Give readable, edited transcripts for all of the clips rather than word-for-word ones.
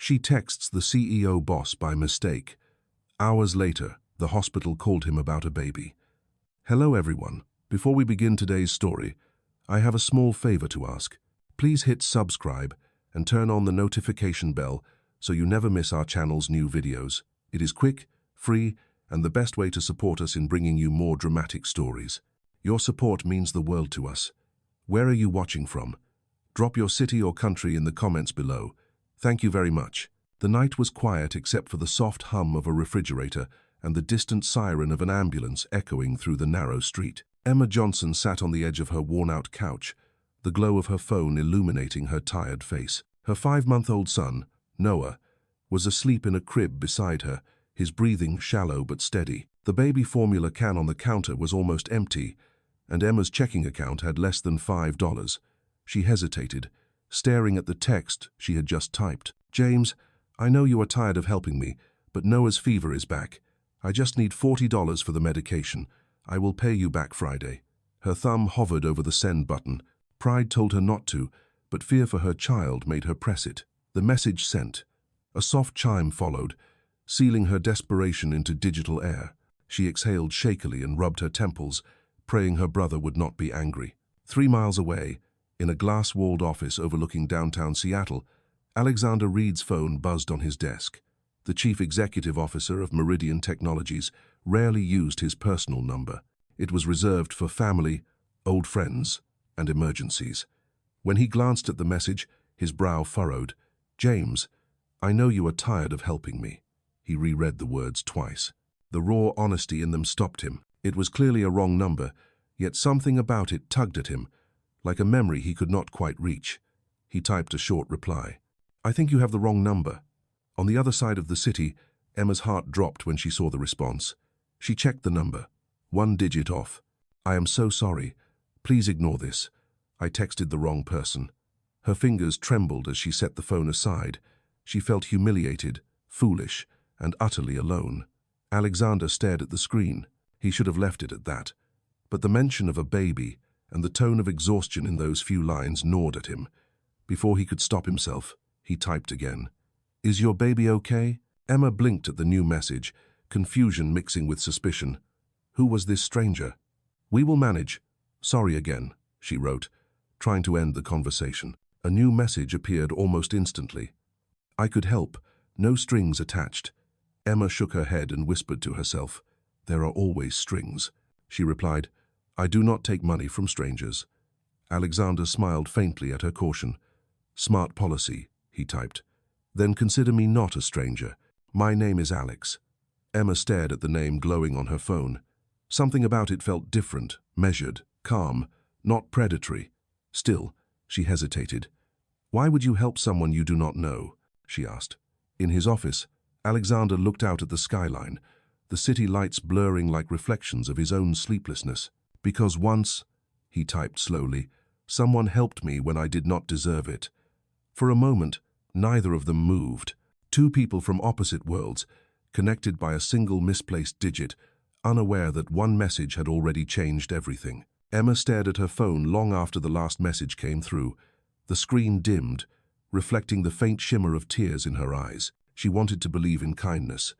She texts the CEO boss by mistake. Hours later, the hospital called him about a baby. Hello everyone. Before we begin today's story, I have a small favor to ask. Please hit subscribe and turn on the notification bell so you never miss our channel's new videos. It is quick, free, and the best way to support us in bringing you more dramatic stories. Your support means the world to us. Where are you watching from? Drop your city or country in the comments below. Thank you very much. The night was quiet except for the soft hum of a refrigerator and the distant siren of an ambulance echoing through the narrow street. Emma Johnson sat on the edge of her worn-out couch, the glow of her phone illuminating her tired face. Her 5-month-old son, Noah, was asleep in a crib beside her, his breathing shallow but steady. The baby formula can on the counter was almost empty, and Emma's checking account had less than $5. She hesitated, staring at the text she had just typed. James, I know you are tired of helping me, but Noah's fever is back. I just need $40 for the medication. I will pay you back Friday. Her thumb hovered over the send button. Pride told her not to, but fear for her child made her press it. The message sent. A soft chime followed, sealing her desperation into digital air. She exhaled shakily and rubbed her temples, praying her brother would not be angry. 3 miles away, in a glass-walled office overlooking downtown Seattle, Alexander Reed's phone buzzed on his desk. The chief executive officer of Meridian Technologies rarely used his personal number. It was reserved for family, old friends, and emergencies. When he glanced at the message, his brow furrowed. James, I know you are tired of helping me. He reread the words twice. The raw honesty in them stopped him. It was clearly a wrong number, yet something about it tugged at him, like a memory he could not quite reach. He typed a short reply. I think you have the wrong number. On the other side of the city, Emma's heart dropped when she saw the response. She checked the number. 1 digit off. I am so sorry. Please ignore this. I texted the wrong person. Her fingers trembled as she set the phone aside. She felt humiliated, foolish, and utterly alone. Alexander stared at the screen. He should have left it at that. But the mention of a baby and the tone of exhaustion in those few lines gnawed at him. Before he could stop himself, he typed again. Is your baby okay? Emma blinked at the new message, confusion mixing with suspicion. Who was this stranger? We will manage. Sorry again, she wrote, trying to end the conversation. A new message appeared almost instantly. I could help, no strings attached. Emma shook her head and whispered to herself. There are always strings. She replied, I do not take money from strangers. Alexander smiled faintly at her caution. Smart policy, he typed. Then consider me not a stranger. My name is Alex. Emma stared at the name glowing on her phone. Something about it felt different, measured, calm, not predatory. Still, she hesitated. Why would you help someone you do not know? She asked. In his office, Alexander looked out at the skyline, the city lights blurring like reflections of his own sleeplessness. Because once, he typed slowly, someone helped me when I did not deserve it. For a moment, neither of them moved. Two people from opposite worlds, connected by a single misplaced digit, unaware that one message had already changed everything. Emma stared at her phone long after the last message came through. The screen dimmed, reflecting the faint shimmer of tears in her eyes. She wanted to believe in kindness,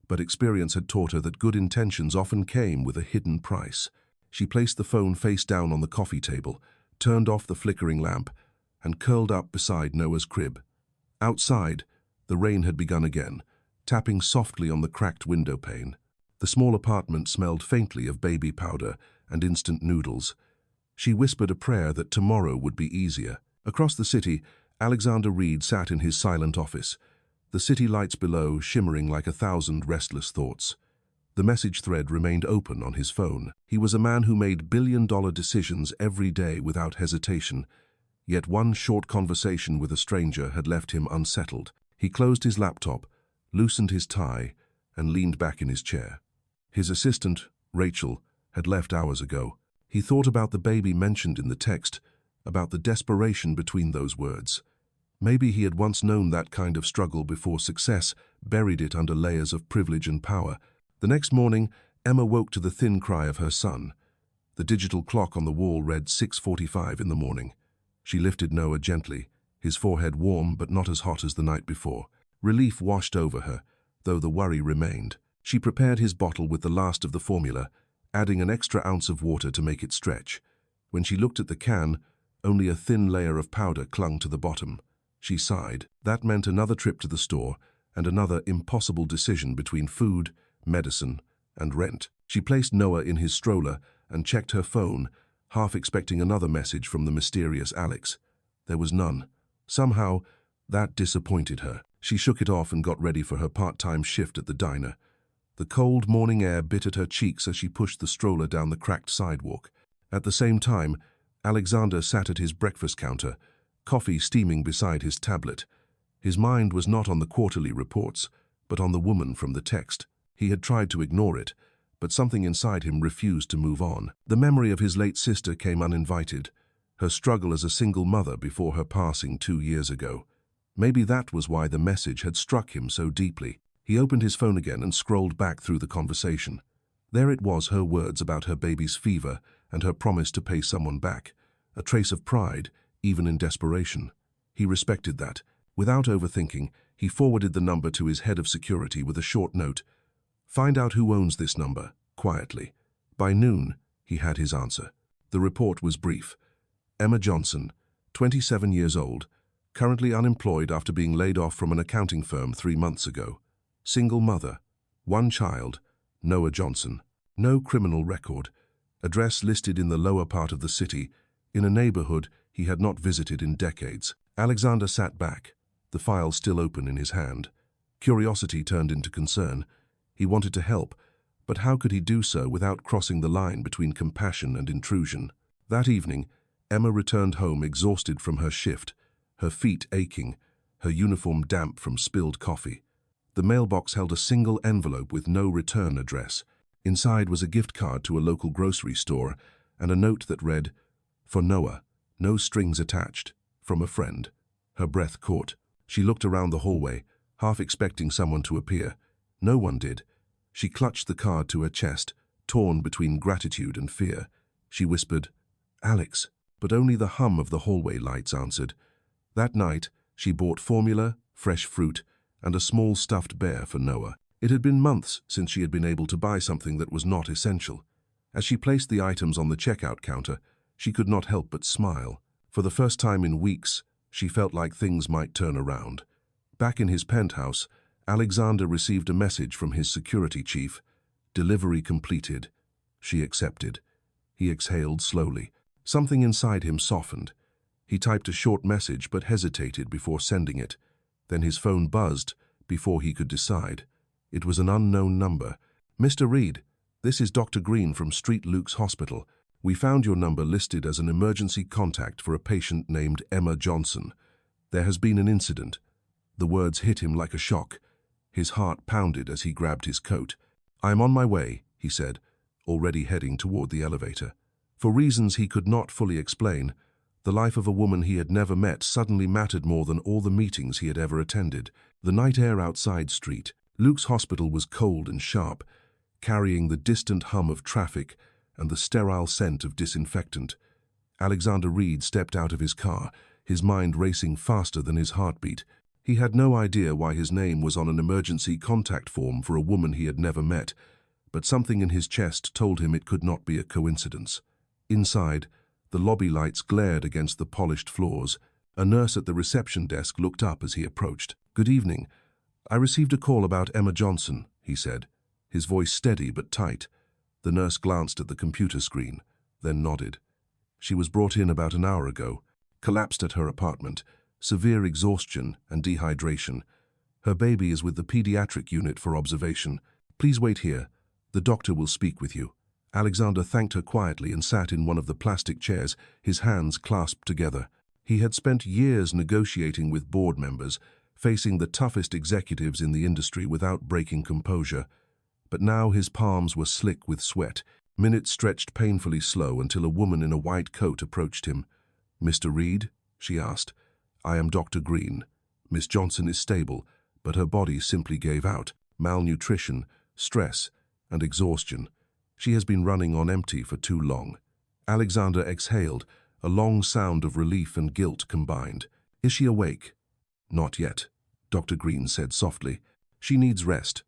but experience had taught her that good intentions often came with a hidden price. She placed the phone face down on the coffee table, turned off the flickering lamp, and curled up beside Noah's crib. Outside, the rain had begun again, tapping softly on the cracked window pane. The small apartment smelled faintly of baby powder and instant noodles. She whispered a prayer that tomorrow would be easier. Across the city, Alexander Reed sat in his silent office, the city lights below shimmering like 1,000 restless thoughts. The message thread remained open on his phone. He was a man who made billion-dollar decisions every day without hesitation, yet one short conversation with a stranger had left him unsettled. He closed his laptop, loosened his tie, and leaned back in his chair. His assistant, Rachel, had left hours ago. He thought about the baby mentioned in the text, about the desperation between those words. Maybe he had once known that kind of struggle before success buried it under layers of privilege and power. The next morning, Emma woke to the thin cry of her son. The digital clock on the wall read 6:45 in the morning. She lifted Noah gently, his forehead warm but not as hot as the night before. Relief washed over her, though the worry remained. She prepared his bottle with the last of the formula, adding an extra ounce of water to make it stretch. When she looked at the can, only a thin layer of powder clung to the bottom. She sighed. That meant another trip to the store and another impossible decision between food, medicine, and rent. She placed Noah in his stroller and checked her phone, half expecting another message from the mysterious Alex. There was none. Somehow, that disappointed her. She shook it off and got ready for her part-time shift at the diner. The cold morning air bit at her cheeks as she pushed the stroller down the cracked sidewalk. At the same time, Alexander sat at his breakfast counter, coffee steaming beside his tablet. His mind was not on the quarterly reports, but on the woman from the text. He had tried to ignore it, but something inside him refused to move on. The memory of his late sister came uninvited, her struggle as a single mother before her passing 2 years ago. Maybe that was why the message had struck him so deeply. He opened his phone again and scrolled back through the conversation. There it was, her words about her baby's fever and her promise to pay someone back. A trace of pride, even in desperation. He respected that. Without overthinking, he forwarded the number to his head of security with a short note. "Find out who owns this number," quietly. By noon, he had his answer. The report was brief. Emma Johnson, 27 years old, currently unemployed after being laid off from an accounting firm 3 months ago. Single mother, 1 child, Noah Johnson. No criminal record. Address listed in the lower part of the city, in a neighborhood he had not visited in decades. Alexander sat back, the file still open in his hand. Curiosity turned into concern. He wanted to help, but how could he do so without crossing the line between compassion and intrusion? That evening, Emma returned home exhausted from her shift, her feet aching, her uniform damp from spilled coffee. The mailbox held a single envelope with no return address. Inside was a gift card to a local grocery store and a note that read, "For Noah, no strings attached, from a friend." Her breath caught. She looked around the hallway, half expecting someone to appear. No one did. She clutched the card to her chest, torn between gratitude and fear. She whispered, "Alex," but only the hum of the hallway lights answered. That night, she bought formula, fresh fruit, and a small stuffed bear for Noah. It had been months since she had been able to buy something that was not essential. As she placed the items on the checkout counter, she could not help but smile. For the first time in weeks, she felt like things might turn around. Back in his penthouse, Alexander received a message from his security chief. Delivery completed. She accepted. He exhaled slowly. Something inside him softened. He typed a short message but hesitated before sending it. Then his phone buzzed before he could decide. It was an unknown number. "Mr. Reed, this is Dr. Green from St. Luke's Hospital. We found your number listed as an emergency contact for a patient named Emma Johnson. There has been an incident." The words hit him like a shock. His heart pounded as he grabbed his coat. "I am on my way," he said, already heading toward the elevator. For reasons he could not fully explain, the life of a woman he had never met suddenly mattered more than all the meetings he had ever attended. The night air outside St. Luke's Hospital was cold and sharp, carrying the distant hum of traffic and the sterile scent of disinfectant. Alexander Reed stepped out of his car, his mind racing faster than his heartbeat. He had no idea why his name was on an emergency contact form for a woman he had never met, but something in his chest told him it could not be a coincidence. Inside, the lobby lights glared against the polished floors. A nurse at the reception desk looked up as he approached. "Good evening. I received a call about Emma Johnson," he said, his voice steady but tight. The nurse glanced at the computer screen, then nodded. "She was brought in about an hour ago, collapsed at her apartment, severe exhaustion and dehydration. Her baby is with the pediatric unit for observation. Please wait here. The doctor will speak with you." Alexander thanked her quietly and sat in one of the plastic chairs, his hands clasped together. He had spent years negotiating with board members, facing the toughest executives in the industry without breaking composure. But now his palms were slick with sweat. Minutes stretched painfully slow until a woman in a white coat approached him. "Mr. Reed?" she asked. "I am Dr. Green. Miss Johnson is stable, but her body simply gave out. Malnutrition, stress, and exhaustion. She has been running on empty for too long." Alexander exhaled, a long sound of relief and guilt combined. "Is she awake?" "Not yet." Dr. Green said softly. She needs rest.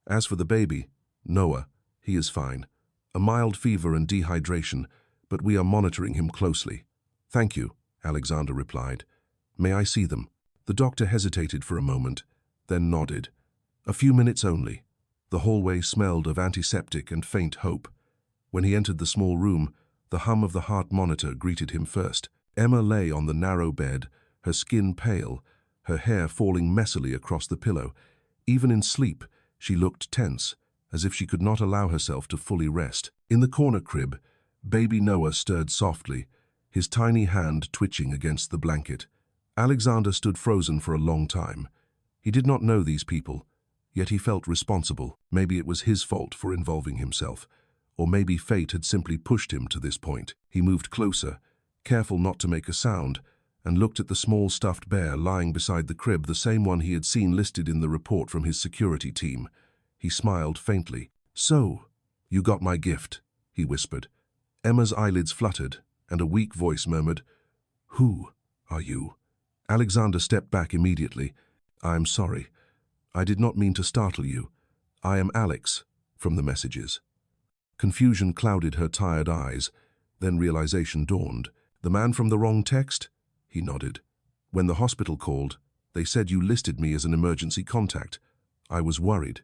As for the baby, Noah, he is fine. A mild fever and dehydration, but we are monitoring him closely. Thank you, Alexander replied. May I see them? The doctor hesitated for a moment, then nodded. A few minutes only. The hallway smelled of antiseptic and faint hope. When he entered the small room, the hum of the heart monitor greeted him first. Emma lay on the narrow bed, her skin pale, her hair falling messily across the pillow. Even in sleep, she looked tense, as if she could not allow herself to fully rest. In the corner crib, baby Noah stirred softly, his tiny hand twitching against the blanket. Alexander stood frozen for a long time. He did not know these people, yet he felt responsible. Maybe it was his fault for involving himself, or maybe fate had simply pushed him to this point. He moved closer, careful not to make a sound, and looked at the small stuffed bear lying beside the crib, the same one he had seen listed in the report from his security team. He smiled faintly. So, you got my gift, he whispered. Emma's eyelids fluttered, and a weak voice murmured, Who are you? Alexander stepped back immediately. I am sorry. I did not mean to startle you. I am Alex, from the messages. Confusion clouded her tired eyes, then realization dawned. The man from the wrong text? He nodded. When the hospital called, they said you listed me as an emergency contact. I was worried.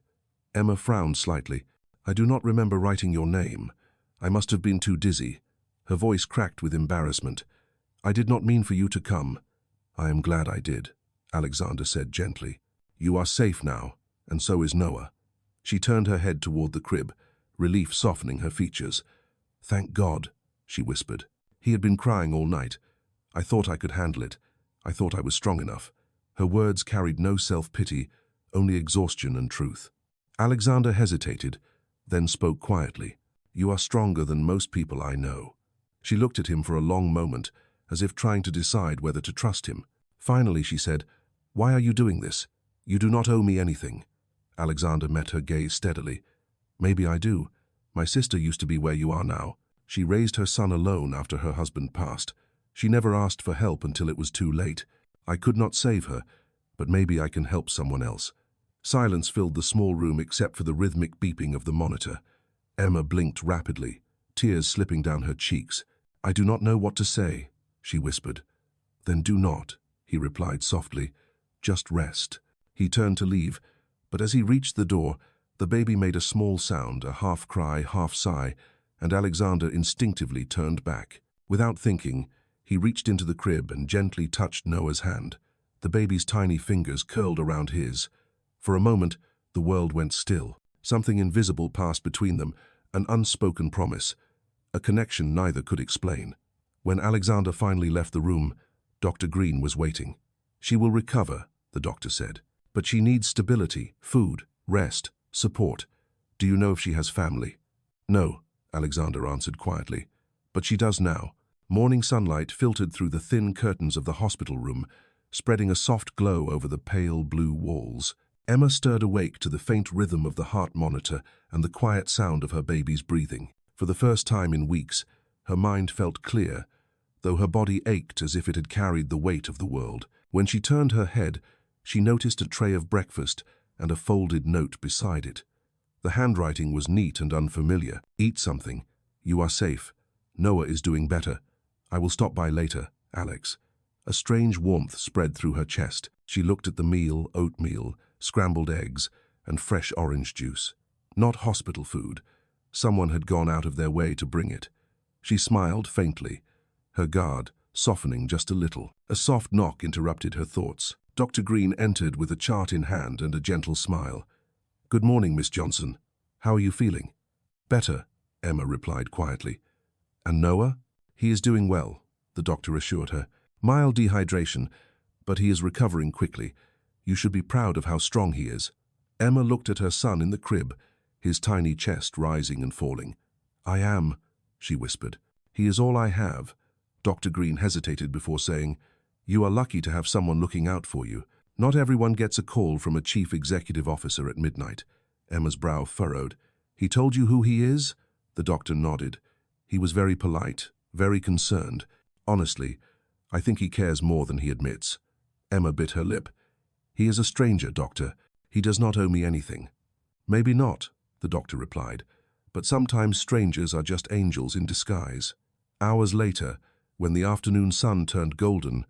Emma frowned slightly. I do not remember writing your name. I must have been too dizzy. Her voice cracked with embarrassment. I did not mean for you to come. I am glad I did, Alexander said gently. You are safe now, and so is Noah. She turned her head toward the crib, relief softening her features. Thank God, she whispered. He had been crying all night. I thought I could handle it. I thought I was strong enough. Her words carried no self-pity, only exhaustion and truth. Alexander hesitated, then spoke quietly. You are stronger than most people I know. She looked at him for a long moment, as if trying to decide whether to trust him. Finally, she said, Why are you doing this? You do not owe me anything. Alexander met her gaze steadily. Maybe I do. My sister used to be where you are now. She raised her son alone after her husband passed. She never asked for help until it was too late. I could not save her, but maybe I can help someone else. Silence filled the small room except for the rhythmic beeping of the monitor. Emma blinked rapidly, tears slipping down her cheeks. I do not know what to say, she whispered. Then do not, he replied softly. Just rest. He turned to leave, but as he reached the door, the baby made a small sound, a half cry, half sigh, and Alexander instinctively turned back. Without thinking, he reached into the crib and gently touched Noah's hand. The baby's tiny fingers curled around his. For a moment, the world went still. Something invisible passed between them, an unspoken promise, a connection neither could explain. When Alexander finally left the room, Dr. Green was waiting. She will recover, the doctor said, but she needs stability, food, rest, support. Do you know if she has family? No, Alexander answered quietly, but she does now. Morning sunlight filtered through the thin curtains of the hospital room, spreading a soft glow over the pale blue walls. Emma stirred awake to the faint rhythm of the heart monitor and the quiet sound of her baby's breathing. For the first time in weeks, her mind felt clear, though her body ached as if it had carried the weight of the world. When she turned her head, she noticed a tray of breakfast and a folded note beside it. The handwriting was neat and unfamiliar. Eat something. You are safe. Noah is doing better. I will stop by later, Alex. A strange warmth spread through her chest. She looked at the meal, oatmeal, scrambled eggs, and fresh orange juice. Not hospital food. Someone had gone out of their way to bring it. She smiled faintly, her guard softening just a little. A soft knock interrupted her thoughts. Dr. Green entered with a chart in hand and a gentle smile. Good morning, Miss Johnson. How are you feeling? Better, Emma replied quietly. And Noah? He is doing well, the doctor assured her. Mild dehydration, but he is recovering quickly. You should be proud of how strong he is. Emma looked at her son in the crib, his tiny chest rising and falling. I am, she whispered. He is all I have. Dr. Green hesitated before saying, You are lucky to have someone looking out for you. Not everyone gets a call from a chief executive officer at midnight. Emma's brow furrowed. He told you who he is? The doctor nodded. He was very polite, very concerned. Honestly, I think he cares more than he admits. Emma bit her lip. He is a stranger, doctor. He does not owe me anything. Maybe not, the doctor replied, but sometimes strangers are just angels in disguise. Hours later, when the afternoon sun turned golden,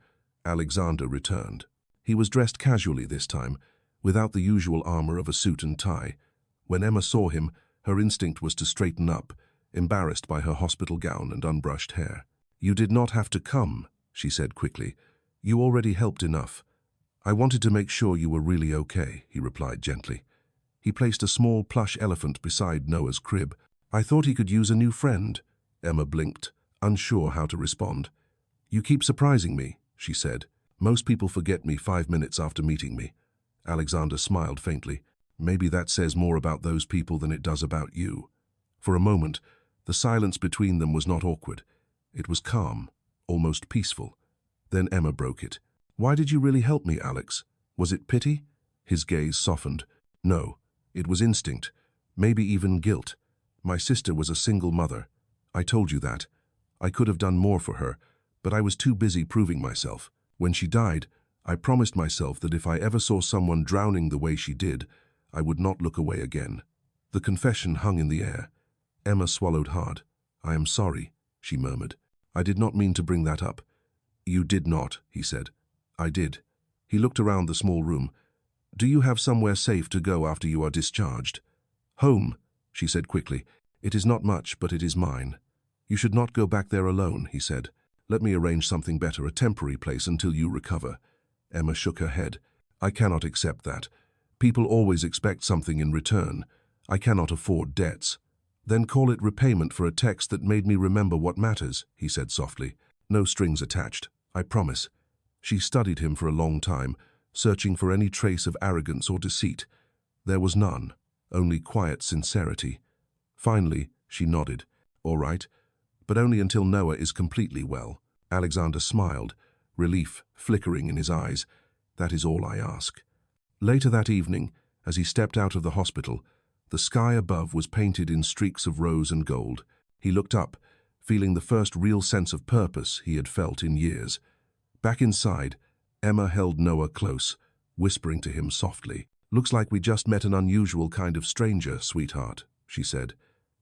Alexander returned. He was dressed casually this time, without the usual armor of a suit and tie. When Emma saw him, her instinct was to straighten up, embarrassed by her hospital gown and unbrushed hair. "You did not have to come," she said quickly. "You already helped enough." "I wanted to make sure you were really okay," he replied gently. He placed a small plush elephant beside Noah's crib. "I thought he could use a new friend." Emma blinked, unsure how to respond. "You keep surprising me," she said. "Most people forget me 5 minutes after meeting me." Alexander smiled faintly. "Maybe that says more about those people than it does about you." For a moment, the silence between them was not awkward. It was calm, almost peaceful. Then Emma broke it. "Why did you really help me, Alex? Was it pity?" His gaze softened. "No, it was instinct, maybe even guilt. My sister was a single mother. I told you that. I could have done more for her, but I was too busy proving myself. When she died, I promised myself that if I ever saw someone drowning the way she did, I would not look away again." The confession hung in the air. Emma swallowed hard. "I am sorry," she murmured. "I did not mean to bring that up." "You did not," he said. "I did." He looked around the small room. "Do you have somewhere safe to go after you are discharged?" "Home," she said quickly. "It is not much, but it is mine." "You should not go back there alone," he said. "Let me arrange something better, a temporary place until you recover." Emma shook her head. "I cannot accept that. People always expect something in return. I cannot afford debts." "Then call it repayment for a text that made me remember what matters," he said softly. "No strings attached, I promise." She studied him for a long time, searching for any trace of arrogance or deceit. There was none, only quiet sincerity. Finally, she nodded. "All right, but only until Noah is completely well." Alexander smiled, relief flickering in his eyes. "That is all I ask." Later that evening, as he stepped out of the hospital, the sky above was painted in streaks of rose and gold. He looked up, feeling the first real sense of purpose he had felt in years. Back inside, Emma held Noah close, whispering to him softly. "Looks like we just met an unusual kind of stranger, sweetheart," she said.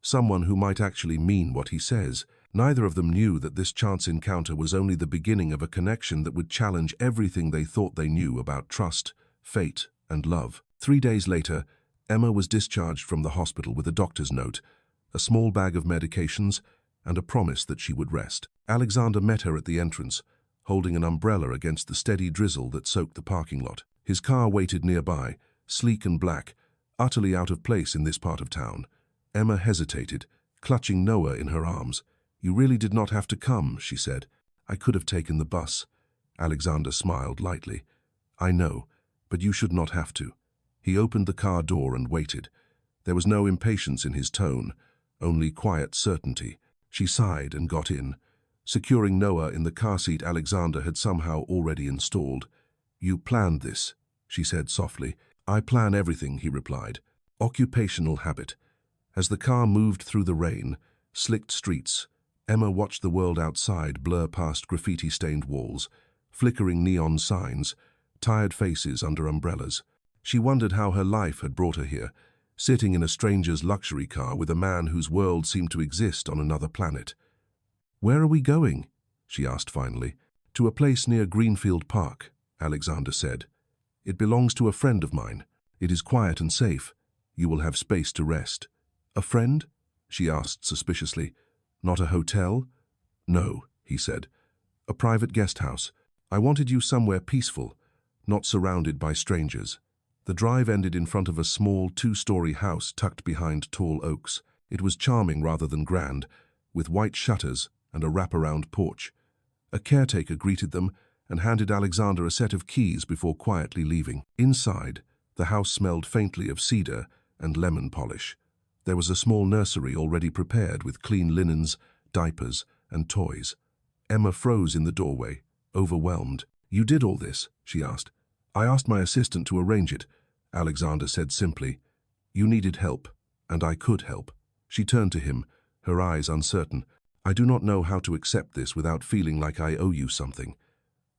"Someone who might actually mean what he says." Neither of them knew that this chance encounter was only the beginning of a connection that would challenge everything they thought they knew about trust, fate, and love. 3 days later, Emma was discharged from the hospital with a doctor's note, a small bag of medications, and a promise that she would rest. Alexander met her at the entrance, holding an umbrella against the steady drizzle that soaked the parking lot. His car waited nearby, sleek and black, utterly out of place in this part of town. Emma hesitated, clutching Noah in her arms. "You really did not have to come," she said. "I could have taken the bus." Alexander smiled lightly. "I know, but you should not have to." He opened the car door and waited. There was no impatience in his tone, only quiet certainty. She sighed and got in. Securing Noah in the car seat Alexander had somehow already installed. "You planned this," she said softly. "I plan everything," he replied. Occupational habit. As the car moved through the rain, slicked streets, Emma watched the world outside blur past graffiti-stained walls, flickering neon signs, tired faces under umbrellas. She wondered how her life had brought her here, sitting in a stranger's luxury car with a man whose world seemed to exist on another planet. "Where are we going?" she asked finally. "To a place near Greenfield Park," Alexander said. "It belongs to a friend of mine. It is quiet and safe. You will have space to rest." "A friend?" she asked suspiciously. "Not a hotel?" "No," he said. "A private guest house. I wanted you somewhere peaceful, not surrounded by strangers." The drive ended in front of a small 2-story house tucked behind tall oaks. It was charming rather than grand, with white shutters and a wraparound porch. A caretaker greeted them and handed Alexander a set of keys before quietly leaving. Inside, the house smelled faintly of cedar and lemon polish. There was a small nursery already prepared with clean linens, diapers, and toys. Emma froze in the doorway, overwhelmed. "You did all this?" she asked. "I asked my assistant to arrange it," Alexander said simply. "You needed help, and I could help." She turned to him, her eyes uncertain. "I do not know how to accept this without feeling like I owe you something."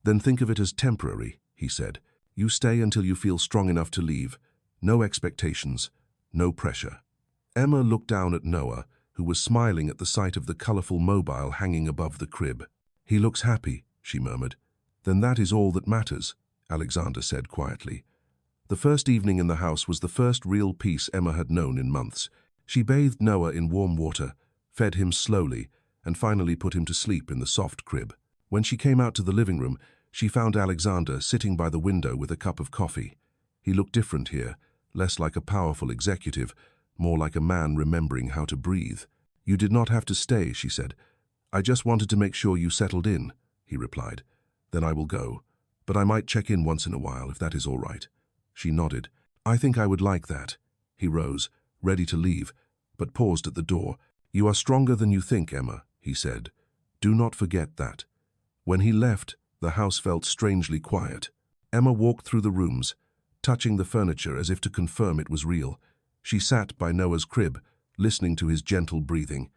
"Then think of it as temporary," he said. You stay until you feel strong enough to leave. No expectations, no pressure. Emma looked down at Noah, who was smiling at the sight of the colorful mobile hanging above the crib. He looks happy, she murmured. Then that is all that matters, Alexander said quietly. The first evening in the house was the first real peace Emma had known in months. She bathed Noah in warm water, fed him slowly, and finally put him to sleep in the soft crib. When she came out to the living room, she found Alexander sitting by the window with a cup of coffee. He looked different here, less like a powerful executive, more like a man remembering how to breathe. You did not have to stay, she said. I just wanted to make sure you settled in, he replied. Then I will go, but I might check in once in a while if that is all right. She nodded. I think I would like that. He rose, ready to leave, but paused at the door. You are stronger than you think, Emma, he said. Do not forget that. When he left, the house felt strangely quiet. Emma walked through the rooms, touching the furniture as if to confirm it was real. She sat by Noah's crib, listening to his gentle breathing.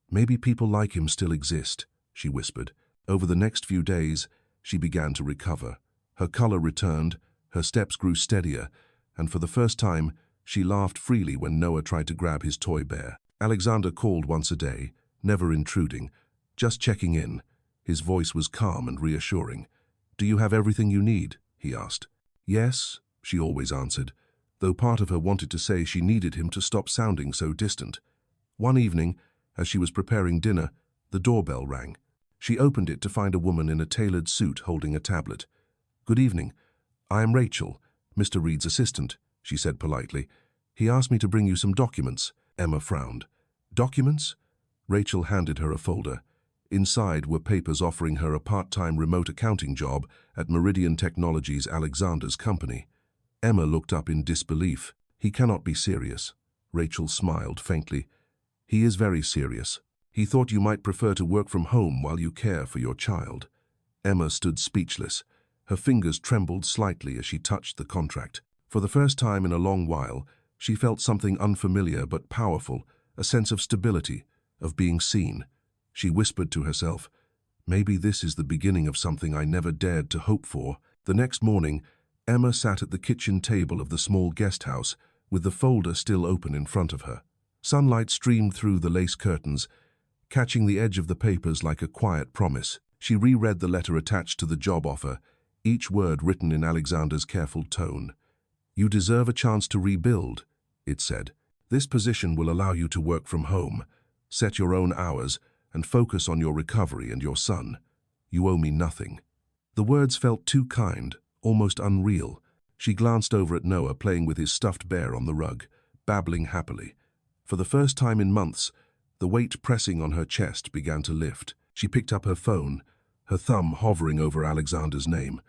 Maybe people like him still exist, she whispered. Over the next few days, she began to recover. Her color returned, her steps grew steadier, and for the first time, she laughed freely when Noah tried to grab his toy bear. Alexander called once a day, never intruding, just checking in. His voice was calm and reassuring. Do you have everything you need? He asked. Yes, she always answered, though part of her wanted to say she needed him to stop sounding so distant. One evening, as she was preparing dinner, the doorbell rang. She opened it to find a woman in a tailored suit holding a tablet. Good evening. I am Rachel, Mr. Reed's assistant, she said politely. He asked me to bring you some documents. Emma frowned. Documents? Rachel handed her a folder. Inside were papers offering her a part-time remote accounting job at Meridian Technologies, Alexander's company. Emma looked up in disbelief. He cannot be serious. Rachel smiled faintly. He is very serious. He thought you might prefer to work from home while you care for your child. Emma stood speechless. Her fingers trembled slightly as she touched the contract. For the first time in a long while, she felt something unfamiliar but powerful, a sense of stability, of being seen. She whispered to herself, maybe this is the beginning of something I never dared to hope for. The next morning, Emma sat at the kitchen table of the small guest house, with the folder still open in front of her. Sunlight streamed through the lace curtains, catching the edge of the papers like a quiet promise. She reread the letter attached to the job offer, each word written in Alexander's careful tone. You deserve a chance to rebuild, it said. This position will allow you to work from home, set your own hours, and focus on your recovery and your son. You owe me nothing. The words felt too kind, almost unreal. She glanced over at Noah playing with his stuffed bear on the rug, babbling happily. For the first time in months, the weight pressing on her chest began to lift. She picked up her phone, her thumb hovering over Alexander's name.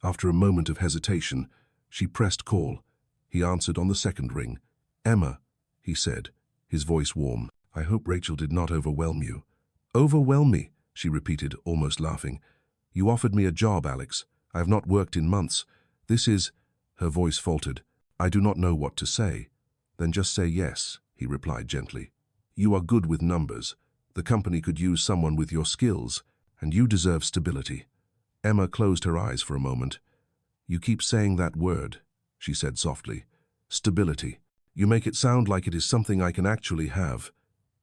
After a moment of hesitation, she pressed call. He answered on the second ring. Emma, he said, his voice warm. I hope Rachel did not overwhelm you. Overwhelm me, she repeated, almost laughing. You offered me a job, Alex. I have not worked in months. This is... Her voice faltered. I do not know what to say. Then just say yes, he replied gently. You are good with numbers. The company could use someone with your skills, and you deserve stability. Emma closed her eyes for a moment. You keep saying that word, she said softly. Stability. You make it sound like it is something I can actually have.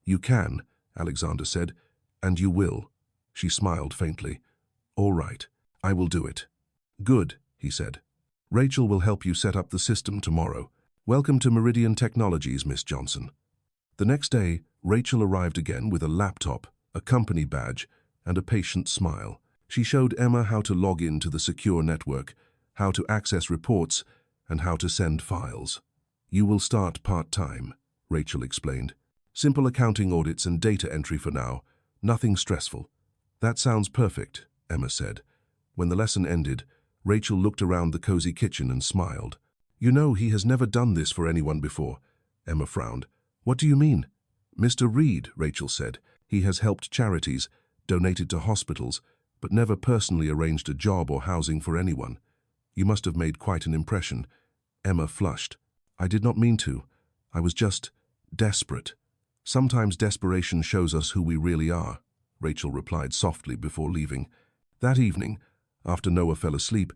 You can, Alexander said, and you will. She smiled faintly. All right, I will do it. Good, he said. Rachel will help you set up the system tomorrow. Welcome to Meridian Technologies, Miss Johnson. The next day, Rachel arrived again with a laptop, a company badge, and a patient smile. She showed Emma how to log in to the secure network, how to access reports, and how to send files. You will start part-time, Rachel explained. Simple accounting audits and data entry for now, nothing stressful. That sounds perfect, Emma said. When the lesson ended, Rachel looked around the cozy kitchen and smiled. You know, he has never done this for anyone before. Emma frowned. What do you mean? Mr. Reed, Rachel said. He has helped charities, donated to hospitals, but never personally arranged a job or housing for anyone. You must have made quite an impression. Emma flushed. I did not mean to. I was just desperate. Sometimes desperation shows us who we really are, Rachel replied softly before leaving. That evening, after Noah fell asleep,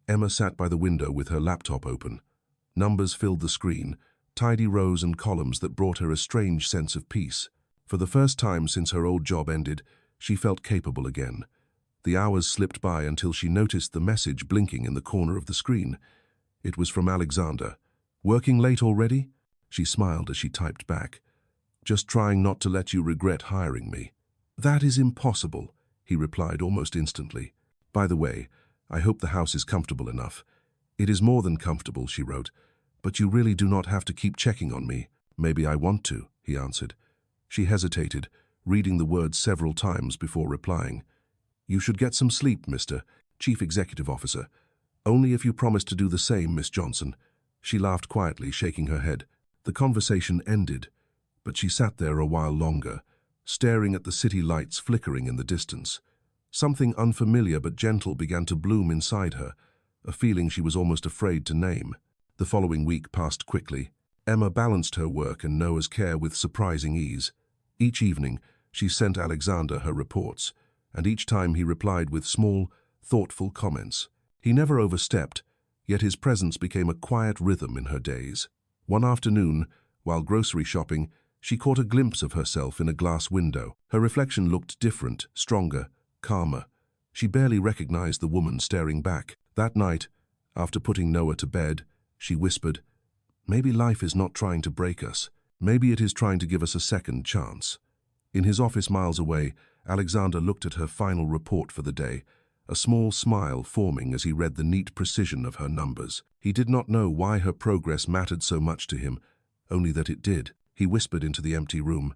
Emma sat by the window with her laptop open. Numbers filled the screen, tidy rows and columns that brought her a strange sense of peace. For the first time since her old job ended, she felt capable again. The hours slipped by until she noticed the message blinking in the corner of the screen. It was from Alexander. "Working late already?" She smiled as she typed back. "Just trying not to let you regret hiring me." "That is impossible," he replied almost instantly. "By the way, I hope the house is comfortable enough." "It is more than comfortable," she wrote, "but you really do not have to keep checking on me." "Maybe I want to," he answered. She hesitated, reading the words several times before replying. "You should get some sleep, Mr. Chief Executive Officer. Only if you promise to do the same, Miss Johnson." She laughed quietly, shaking her head. The conversation ended, but she sat there a while longer, staring at the city lights flickering in the distance. Something unfamiliar but gentle began to bloom inside her, a feeling she was almost afraid to name. The following week passed quickly. Emma balanced her work and Noah's care with surprising ease. Each evening, she sent Alexander her reports, and each time he replied with small, thoughtful comments. He never overstepped, yet his presence became a quiet rhythm in her days. One afternoon, while grocery shopping, she caught a glimpse of herself in a glass window. Her reflection looked different, stronger, calmer. She barely recognized the woman staring back. That night, after putting Noah to bed, she whispered, "Maybe life is not trying to break us. Maybe it is trying to give us a second chance." In his office miles away, Alexander looked at her final report for the day, a small smile forming as he read the neat precision of her numbers. He did not know why her progress mattered so much to him, only that it did. He whispered into the empty room,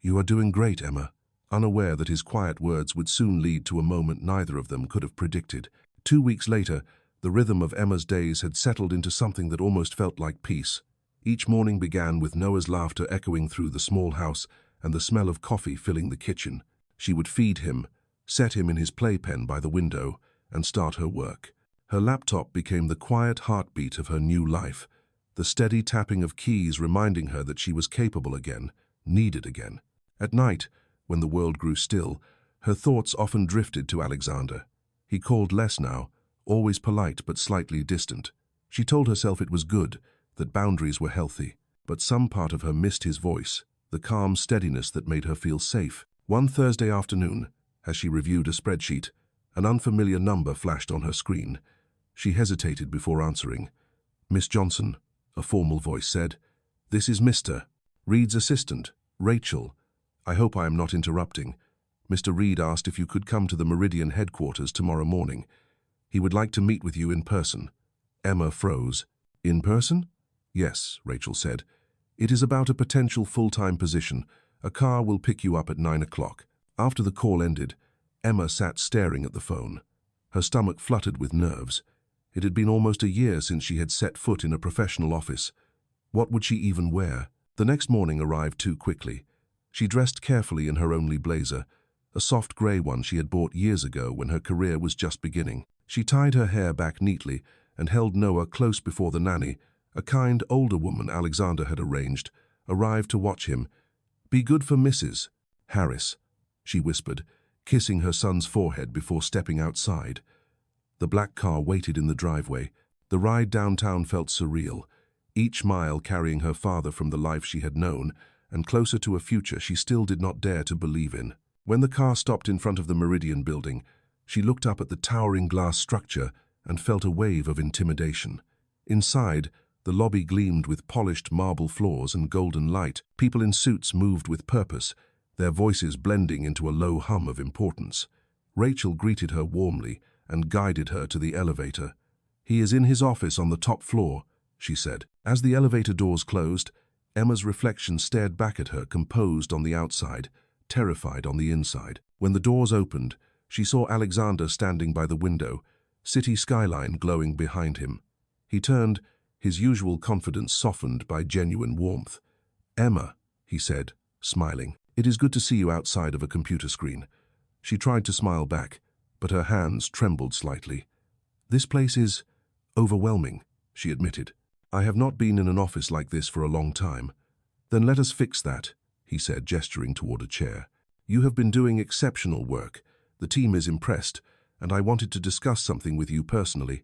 "You are doing great, Emma," unaware that his quiet words would soon lead to a moment neither of them could have predicted. 2 weeks later, the rhythm of Emma's days had settled into something that almost felt like peace. Each morning began with Noah's laughter echoing through the small house and the smell of coffee filling the kitchen. She would feed him, set him in his playpen by the window, and start her work. Her laptop became the quiet heartbeat of her new life, the steady tapping of keys reminding her that she was capable again, needed again. At night, when the world grew still, her thoughts often drifted to Alexander. He called less now, always polite but slightly distant. She told herself it was good, that boundaries were healthy, but some part of her missed his voice, the calm steadiness that made her feel safe. One Thursday afternoon, as she reviewed a spreadsheet, an unfamiliar number flashed on her screen. She hesitated before answering. "Miss Johnson," a formal voice said. "This is Mr. Reed's assistant, Rachel. I hope I am not interrupting. Mr. Reed asked if you could come to the Meridian headquarters tomorrow morning. He would like to meet with you in person." Emma froze. "In person?" "Yes," Rachel said. "It is about a potential full-time position. A car will pick you up at 9 o'clock. After the call ended, Emma sat staring at the phone. Her stomach fluttered with nerves. It had been almost a year since she had set foot in a professional office. What would she even wear? The next morning arrived too quickly. She dressed carefully in her only blazer, a soft grey one she had bought years ago when her career was just beginning. She tied her hair back neatly and held Noah close before the nanny, a kind older woman Alexander had arranged, arrived to watch him. "Be good for Mrs. Harris," she whispered, kissing her son's forehead before stepping outside. The black car waited in the driveway. The ride downtown felt surreal, each mile carrying her farther from the life she had known and closer to a future she still did not dare to believe in. When the car stopped in front of the Meridian building, she looked up at the towering glass structure and felt a wave of intimidation. Inside, the lobby gleamed with polished marble floors and golden light. People in suits moved with purpose, their voices blending into a low hum of importance. Rachel greeted her warmly and guided her to the elevator. "He is in his office on the top floor," she said. As the elevator doors closed, Emma's reflection stared back at her, composed on the outside, terrified on the inside. When the doors opened, she saw Alexander standing by the window, city skyline glowing behind him. He turned, his usual confidence softened by genuine warmth. "Emma," he said, smiling, "it is good to see you outside of a computer screen." She tried to smile back, but her hands trembled slightly. "This place is overwhelming," she admitted. "I have not been in an office like this for a long time." "Then let us fix that," he said, gesturing toward a chair. "You have been doing exceptional work. The team is impressed, and I wanted to discuss something with you personally."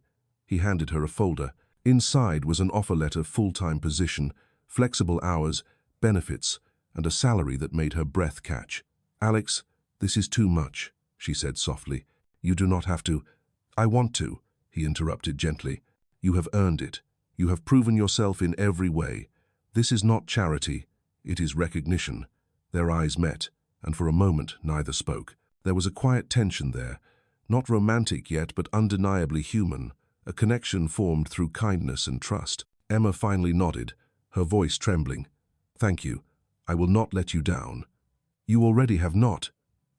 He handed her a folder. Inside was an offer letter, full-time position, flexible hours, benefits, and a salary that made her breath catch. "Alex, this is too much," she said softly. "You do not have to." "I want to," he interrupted gently. "You have earned it. You have proven yourself in every way. This is not charity, it is recognition." Their eyes met, and for a moment neither spoke. There was a quiet tension there, not romantic yet, but undeniably human, a connection formed through kindness and trust. Emma finally nodded, her voice trembling. "Thank you. I will not let you down." "You already have not,"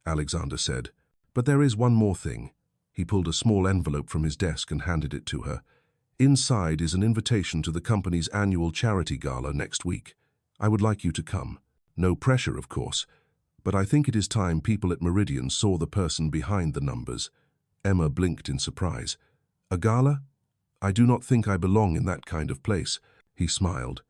Alexander said. "But there is one more thing." He pulled a small envelope from his desk and handed it to her. "Inside is an invitation to the company's annual charity gala next week. I would like you to come. No pressure, of course, but I think it is time people at Meridian saw the person behind the numbers." Emma blinked in surprise. "A gala? I do not think I belong in that kind of place." He smiled.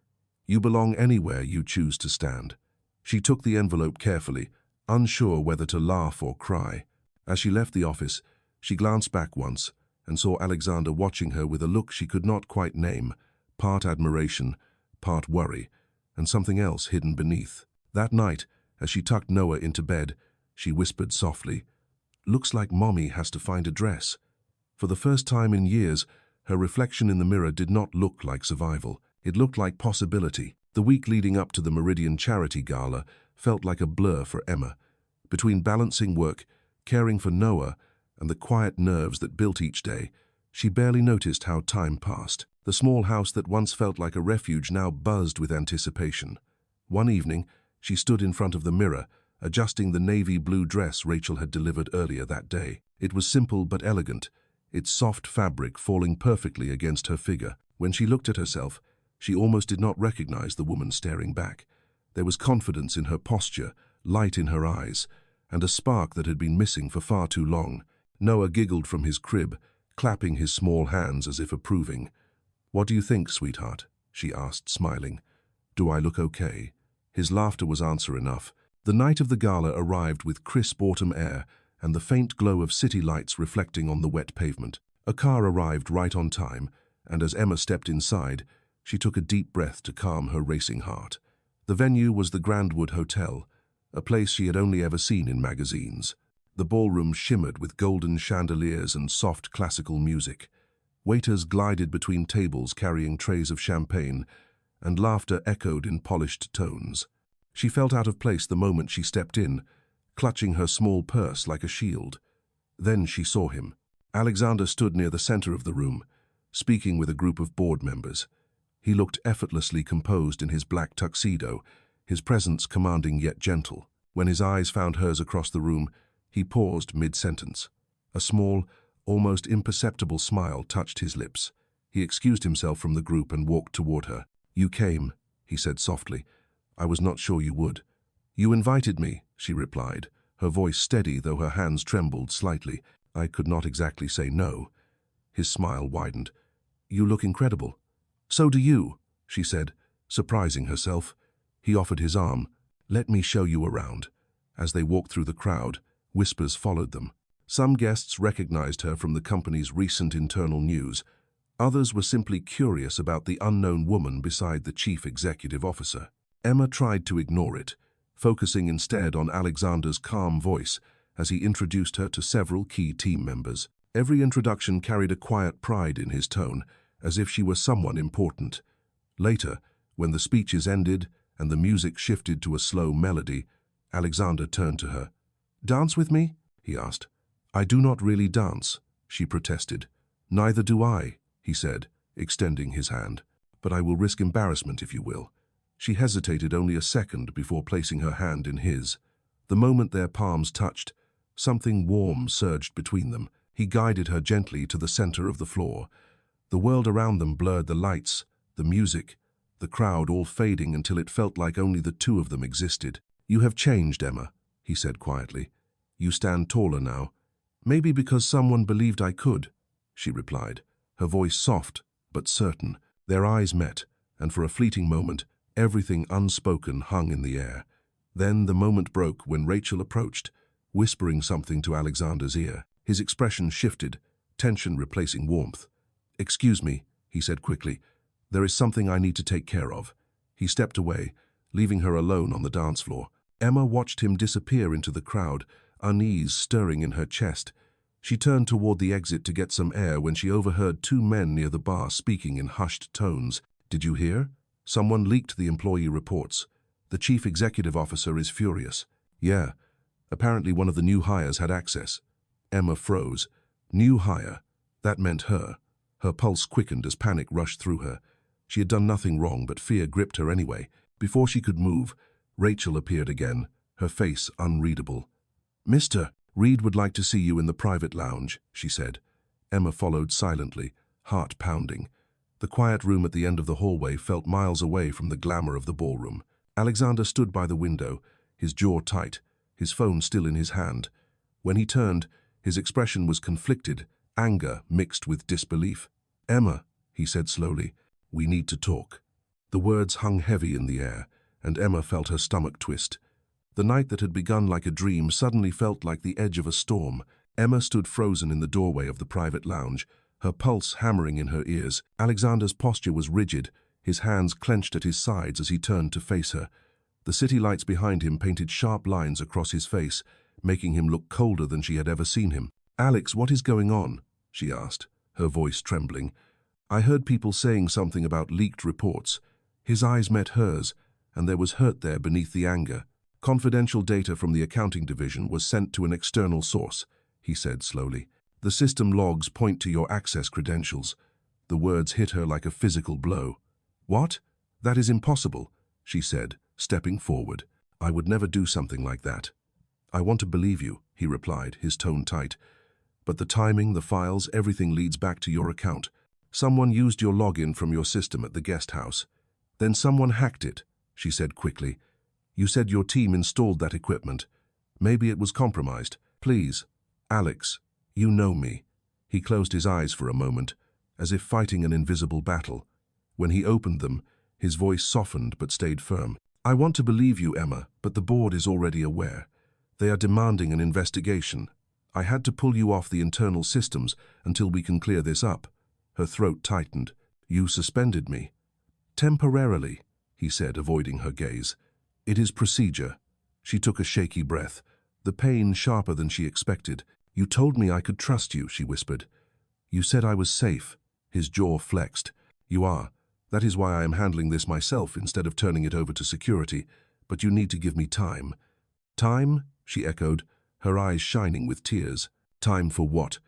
"You belong anywhere you choose to stand." She took the envelope carefully, unsure whether to laugh or cry. As she left the office, she glanced back once and saw Alexander watching her with a look she could not quite name, part admiration, part worry, and something else hidden beneath. That night, as she tucked Noah into bed, she whispered softly, "Looks like Mommy has to find a dress." For the first time in years, her reflection in the mirror did not look like survival. It looked like possibility. The week leading up to the Meridian Charity Gala felt like a blur for Emma. Between balancing work, caring for Noah, and the quiet nerves that built each day, she barely noticed how time passed. The small house that once felt like a refuge now buzzed with anticipation. One evening, she stood in front of the mirror, adjusting the navy blue dress Rachel had delivered earlier that day. It was simple but elegant, its soft fabric falling perfectly against her figure. When she looked at herself, she almost did not recognize the woman staring back. There was confidence in her posture, light in her eyes, and a spark that had been missing for far too long. Noah giggled from his crib, clapping his small hands as if approving. "What do you think, sweetheart?" she asked, smiling. "Do I look okay?" His laughter was answer enough. The night of the gala arrived with crisp autumn air and the faint glow of city lights reflecting on the wet pavement. A car arrived right on time, and as Emma stepped inside, she took a deep breath to calm her racing heart. The venue was the Grandwood Hotel, a place she had only ever seen in magazines. The ballroom shimmered with golden chandeliers and soft classical music. Waiters glided between tables carrying trays of champagne, and laughter echoed in polished tones. She felt out of place the moment she stepped in, clutching her small purse like a shield. Then she saw him. Alexander stood near the center of the room, speaking with a group of board members. He looked effortlessly composed in his black tuxedo, his presence commanding yet gentle. When his eyes found hers across the room, he paused mid-sentence. A small, almost imperceptible smile touched his lips. He excused himself from the group and walked toward her. "You came," he said softly. "I was not sure you would." "You invited me," she replied, her voice steady though her hands trembled slightly. "I could not exactly say no." His smile widened. "You look incredible." "So do you," she said, surprising herself. He offered his arm. "Let me show you around." As they walked through the crowd, whispers followed them. Some guests recognized her from the company's recent internal news. Others were simply curious about the unknown woman beside the chief executive officer. Emma tried to ignore it, focusing instead on Alexander's calm voice as he introduced her to several key team members. Every introduction carried a quiet pride in his tone, as if she were someone important. Later, when the speeches ended and the music shifted to a slow melody, Alexander turned to her. "Dance with me?" he asked. "I do not really dance," she protested. "Neither do I," he said, extending his hand. "But I will risk embarrassment if you will." She hesitated only a second before placing her hand in his. The moment their palms touched, something warm surged between them. He guided her gently to the center of the floor. The world around them blurred, the lights, the music, the crowd all fading until it felt like only the two of them existed. "You have changed, Emma," he said quietly. "You stand taller now." "Maybe because someone believed I could," she replied, her voice soft but certain. Their eyes met, and for a fleeting moment, everything unspoken hung in the air. Then the moment broke when Rachel approached, whispering something to Alexander's ear. His expression shifted, tension replacing warmth. "Excuse me," he said quickly. "There is something I need to take care of." He stepped away, leaving her alone on the dance floor. Emma watched him disappear into the crowd, unease stirring in her chest. She turned toward the exit to get some air when she overheard two men near the bar speaking in hushed tones. "Did you hear? Someone leaked the employee reports. The chief executive officer is furious." "Yeah. Apparently one of the new hires had access." Emma froze. New hire. That meant her. Her pulse quickened as panic rushed through her. She had done nothing wrong, but fear gripped her anyway. Before she could move, Rachel appeared again, her face unreadable. "Mr. Reed would like to see you in the private lounge," she said. Emma followed silently, heart pounding. The quiet room at the end of the hallway felt miles away from the glamour of the ballroom. Alexander stood by the window, his jaw tight, his phone still in his hand. When he turned, his expression was conflicted, anger mixed with disbelief. "Emma," he said slowly, "we need to talk." The words hung heavy in the air, and Emma felt her stomach twist. The night that had begun like a dream suddenly felt like the edge of a storm. Emma stood frozen in the doorway of the private lounge, her pulse hammering in her ears. Alexander's posture was rigid, his hands clenched at his sides as he turned to face her. The city lights behind him painted sharp lines across his face, making him look colder than she had ever seen him. "Alex, what is going on?" she asked, her voice trembling. "I heard people saying something about leaked reports." His eyes met hers, and there was hurt there beneath the anger. "Confidential data from the accounting division was sent to an external source," he said slowly. "The system logs point to your access credentials." The words hit her like a physical blow. "What? That is impossible," she said, stepping forward. "I would never do something like that." "I want to believe you," he replied, his tone tight. "But the timing, the files, everything leads back to your account. Someone used your login from your system at the guest house. Then someone hacked it," she said quickly. "You said your team installed that equipment. Maybe it was compromised. Please, Alex, you know me." He closed his eyes for a moment, as if fighting an invisible battle. When he opened them, his voice softened but stayed firm. "I want to believe you, Emma, but the board is already aware. They are demanding an investigation. I had to pull you off the internal systems until we can clear this up." Her throat tightened. "You suspended me." "Temporarily," he said, avoiding her gaze. "It is procedure." She took a shaky breath, the pain sharper than she expected. "You told me I could trust you," she whispered. "You said I was safe." His jaw flexed. "You are. That is why I am handling this myself instead of turning it over to security. But you need to give me time." "Time?" she echoed, her eyes shining with tears. "Time for what?"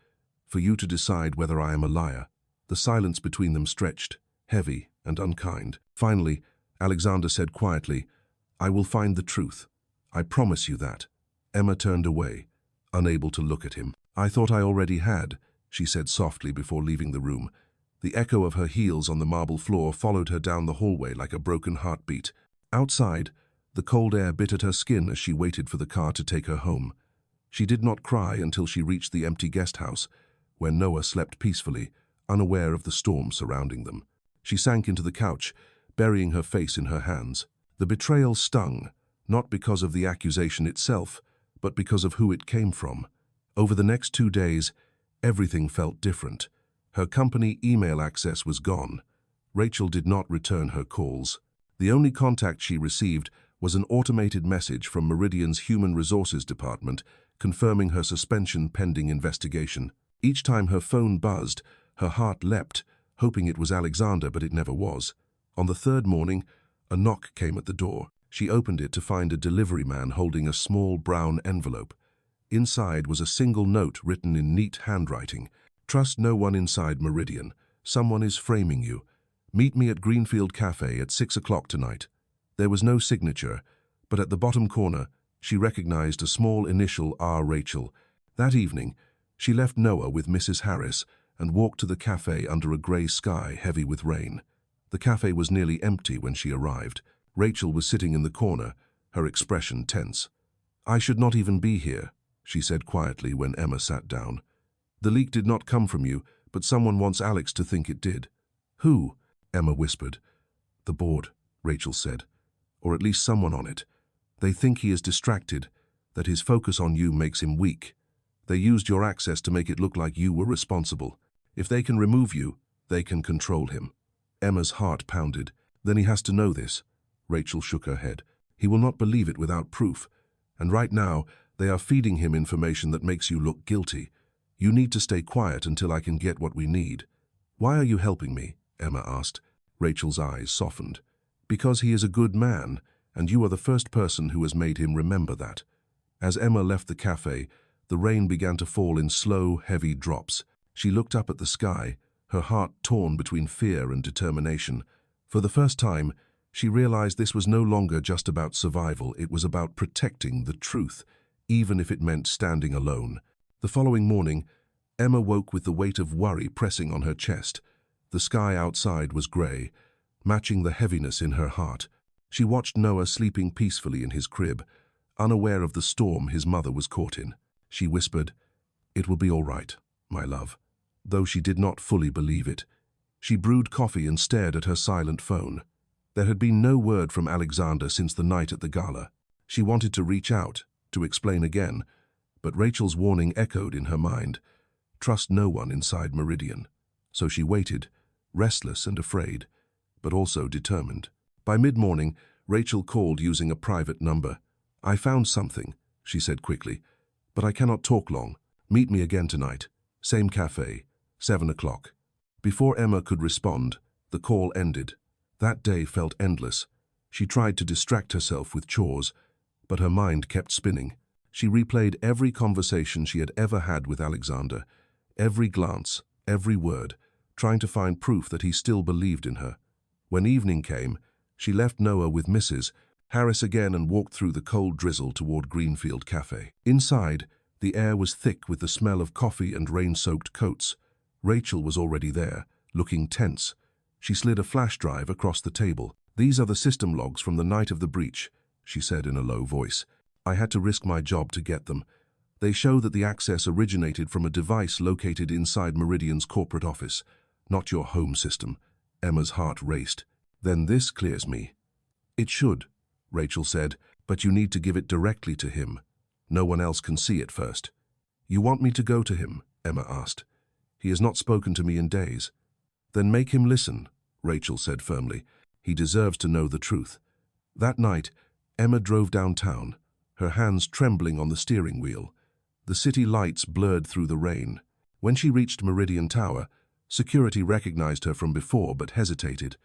"For you to decide whether I am a liar." The silence between them stretched, heavy and unkind. Finally, Alexander said quietly, "I will find the truth. I promise you that." Emma turned away, unable to look at him. "I thought I already had," she said softly before leaving the room. The echo of her heels on the marble floor followed her down the hallway like a broken heartbeat. Outside, the cold air bit at her skin as she waited for the car to take her home. She did not cry until she reached the empty guest house, where Noah slept peacefully, unaware of the storm surrounding them. She sank into the couch, burying her face in her hands. The betrayal stung, not because of the accusation itself, but because of who it came from. Over the next 2 days, everything felt different. Her company email access was gone. Rachel did not return her calls. The only contact she received was an automated message from Meridian's Human Resources Department confirming her suspension pending investigation. Each time her phone buzzed, her heart leapt, hoping it was Alexander, but it never was. On the third morning, a knock came at the door. She opened it to find a delivery man holding a small brown envelope. Inside was a single note written in neat handwriting. "Trust no one inside Meridian. Someone is framing you. Meet me at Greenfield Cafe at 6 o'clock tonight." There was no signature, but at the bottom corner, she recognized a small initial R. Rachel. That evening, she left Noah with Mrs. Harris and walked to the cafe under a grey sky heavy with rain. The cafe was nearly empty when she arrived. Rachel was sitting in the corner, her expression tense. "I should not even be here," she said quietly when Emma sat down. "The leak did not come from you, but someone wants Alex to think it did." "Who?" Emma whispered. "The board," Rachel said. "Or at least someone on it. They think he is distracted, that his focus on you makes him weak. They used your access to make it look like you were responsible. If they can remove you, They can control him. Emma's heart pounded. Then he has to know this. Rachel shook her head. He will not believe it without proof. And right now, they are feeding him information that makes you look guilty. You need to stay quiet until I can get what we need. Why are you helping me? Emma asked. Rachel's eyes softened. Because he is a good man, and you are the first person who has made him remember that. As Emma left the cafe, the rain began to fall in slow, heavy drops. She looked up at the sky, her heart torn between fear and determination. For the first time, she realized this was no longer just about survival, it was about protecting the truth, even if it meant standing alone. The following morning, Emma woke with the weight of worry pressing on her chest. The sky outside was grey, matching the heaviness in her heart. She watched Noah sleeping peacefully in his crib, unaware of the storm his mother was caught in. She whispered, "It will be all right, my love." Though she did not fully believe it. She brewed coffee and stared at her silent phone. There had been no word from Alexander since the night at the gala. She wanted to reach out, to explain again, but Rachel's warning echoed in her mind. Trust no one inside Meridian. So she waited, restless and afraid, but also determined. By mid-morning, Rachel called using a private number. "I found something," she said quickly, "but I cannot talk long. Meet me again tonight. Same cafe, 7 o'clock. Before Emma could respond, the call ended. That day felt endless. She tried to distract herself with chores, but her mind kept spinning. She replayed every conversation she had ever had with Alexander, every glance, every word, trying to find proof that he still believed in her. When evening came, she left Noah with Mrs. Harris again and walked through the cold drizzle toward Greenfield Cafe. Inside, the air was thick with the smell of coffee and rain-soaked coats. Rachel was already there, looking tense. She slid a flash drive across the table. "These are the system logs from the night of the breach," she said in a low voice. "I had to risk my job to get them. They show that the access originated from a device located inside Meridian's corporate office, not your home system." Emma's heart raced. "Then this clears me." "It should," Rachel said, "but you need to give it directly to him. No one else can see it first." "You want me to go to him?" Emma asked. "He has not spoken to me in days." "Then make him listen," Rachel said firmly. "He deserves to know the truth." That night, Emma drove downtown, her hands trembling on the steering wheel. The city lights blurred through the rain. When she reached Meridian Tower, security recognized her from before but hesitated.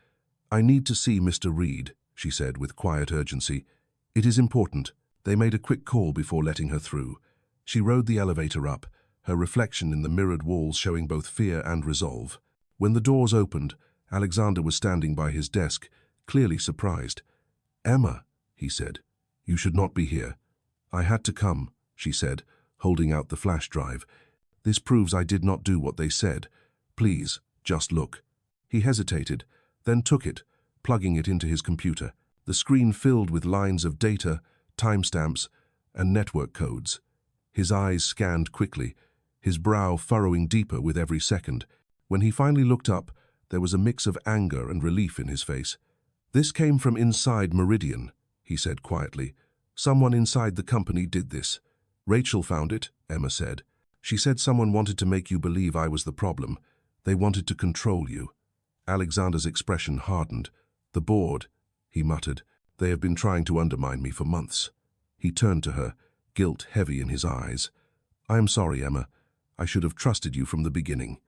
"I need to see Mr. Reed," she said with quiet urgency. "It is important." They made a quick call before letting her through. She rode the elevator up, her reflection in the mirrored walls showing both fear and resolve. When the doors opened, Alexander was standing by his desk, clearly surprised. "Emma," he said, "you should not be here." "I had to come," she said, holding out the flash drive. "This proves I did not do what they said. Please, just look." He hesitated, then took it, plugging it into his computer. The screen filled with lines of data, timestamps, and network codes. His eyes scanned quickly, his brow furrowing deeper with every second. When he finally looked up, there was a mix of anger and relief in his face. "This came from inside Meridian," he said quietly. "Someone inside the company did this." "Rachel found it," Emma said. "She said someone wanted to make you believe I was the problem. They wanted to control you." Alexander's expression hardened. "The board," he muttered. "They have been trying to undermine me for months." He turned to her, guilt heavy in his eyes. "I am sorry, Emma. I should have trusted you from the beginning."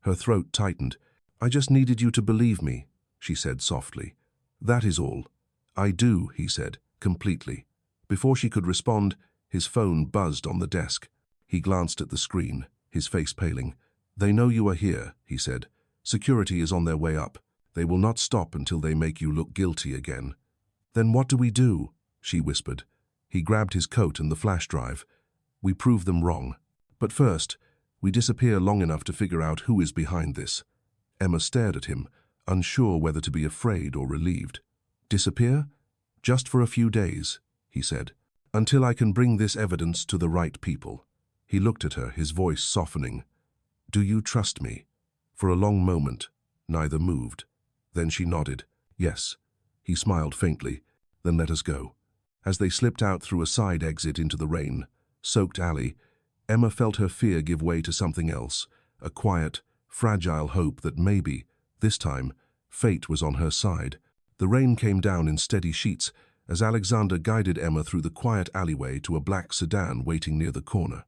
Her throat tightened. "I just needed you to believe me," she said softly. "That is all." "I do," he said, completely. Before she could respond, his phone buzzed on the desk. He glanced at the screen, his face paling. "They know you are here," he said. "Security is on their way up. They will not stop until they make you look guilty again." "Then what do we do?" she whispered. He grabbed his coat and the flash drive. "We prove them wrong. But first, we disappear long enough to figure out who is behind this." Emma stared at him, unsure whether to be afraid or relieved. "Disappear? Just for a few days," he said. "Until I can bring this evidence to the right people." He looked at her, his voice softening. "Do you trust me?" For a long moment, neither moved. Then she nodded. "Yes." He smiled faintly. "Then let us go." As they slipped out through a side exit into the rain-soaked alley, Emma felt her fear give way to something else, a quiet, fragile hope that maybe, this time, fate was on her side. The rain came down in steady sheets as Alexander guided Emma through the quiet alleyway to a black sedan waiting near the corner.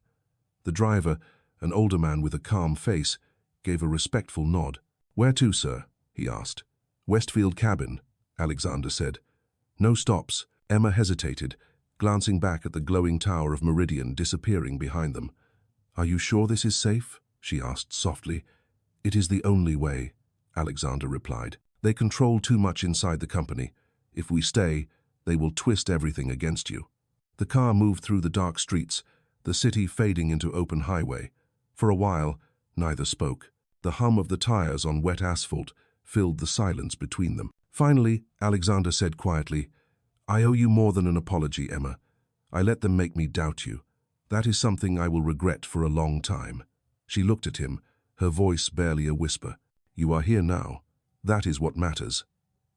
The driver, an older man with a calm face, gave a respectful nod. "Where to, sir?" he asked. "Westfield cabin," Alexander said. "No stops." Emma hesitated, glancing back at the glowing tower of Meridian disappearing behind them. "Are you sure this is safe?" she asked softly. "It is the only way," Alexander replied. "They control too much inside the company. If we stay, they will twist everything against you." The car moved through the dark streets, the city fading into open highway. For a while, neither spoke. The hum of the tires on wet asphalt filled the silence between them. Finally, Alexander said quietly, "I owe you more than an apology, Emma. I let them make me doubt you. That is something I will regret for a long time." She looked at him, her voice barely a whisper. "You are here now. That is what matters."